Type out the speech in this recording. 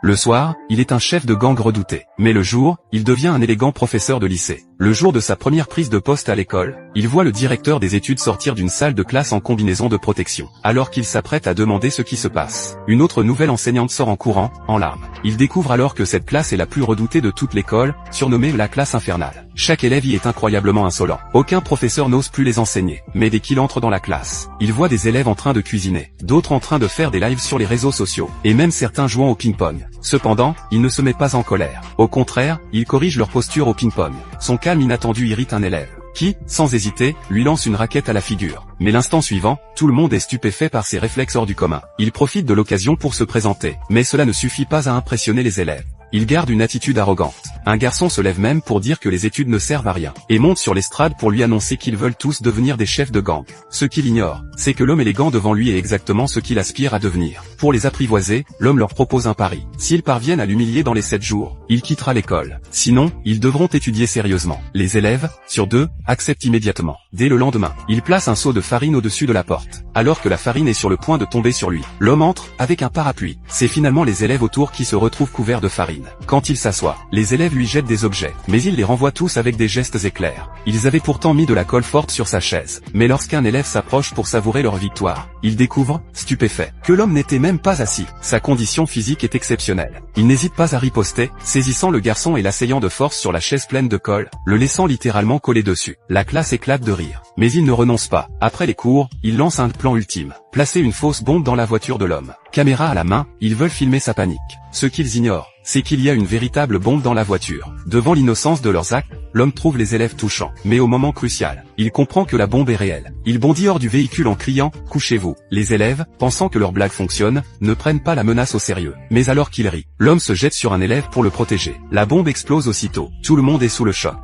Le soir, il est un chef de gang redouté. Mais le jour, il devient un élégant professeur de lycée. Le jour de sa première prise de poste à l'école, il voit le directeur des études sortir d'une salle de classe en combinaison de protection. Alors qu'il s'apprête à demander ce qui se passe, une autre nouvelle enseignante sort en courant, en larmes. Il découvre alors que cette classe est la plus redoutée de toute l'école, surnommée la classe infernale. Chaque élève y est incroyablement insolent. Aucun professeur n'ose plus les enseigner. Mais dès qu'il entre dans la classe, il voit des élèves en train de cuisiner, d'autres en train de faire des lives sur les réseaux sociaux, et même certains jouant au ping-pong. Cependant, il ne se met pas en colère. Au contraire, il corrige leur posture au ping-pong. Son calme inattendu irrite un élève, qui, sans hésiter, lui lance une raquette à la figure. Mais l'instant suivant, tout le monde est stupéfait par ses réflexes hors du commun. Il profite de l'occasion pour se présenter, mais cela ne suffit pas à impressionner les élèves. Il garde une attitude arrogante. Un garçon se lève même pour dire que les études ne servent à rien, et monte sur l'estrade pour lui annoncer qu'ils veulent tous devenir des chefs de gang. Ce qu'il ignore, c'est que l'homme élégant devant lui est exactement ce qu'il aspire à devenir. Pour les apprivoiser, l'homme leur propose un pari. S'ils parviennent à l'humilier dans les 7 jours, il quittera l'école. Sinon, ils devront étudier sérieusement. Les élèves, sur 2, acceptent immédiatement. Dès le lendemain, il place un seau de farine au-dessus de la porte, alors que la farine est sur le point de tomber sur lui. L'homme entre, avec un parapluie. C'est finalement les élèves autour qui se retrouvent couverts de farine. Quand il s'assoit, les élèves lui jettent des objets, mais il les renvoie tous avec des gestes éclairs. Ils avaient pourtant mis de la colle forte sur sa chaise. Mais lorsqu'un élève s'approche pour savourer leur victoire, il découvre, stupéfait, que l'homme n'était même pas assis. Sa condition physique est exceptionnelle. Il n'hésite pas à riposter, saisissant le garçon et l'asseyant de force sur la chaise pleine de colle, le laissant littéralement coller dessus. La classe éclate de rire. Mais il ne renonce pas. Après les cours, il lance un plan ultime. Placer une fausse bombe dans la voiture de l'homme. Caméra à la main, ils veulent filmer sa panique. Ce qu'ils ignorent, c'est qu'il y a une véritable bombe dans la voiture. Devant l'innocence de leurs actes, l'homme trouve les élèves touchants. Mais au moment crucial, il comprend que la bombe est réelle. Il bondit hors du véhicule en criant « Couchez-vous ». Les élèves, pensant que leur blague fonctionne, ne prennent pas la menace au sérieux. Mais alors qu'il rit, l'homme se jette sur un élève pour le protéger. La bombe explose aussitôt. Tout le monde est sous le choc.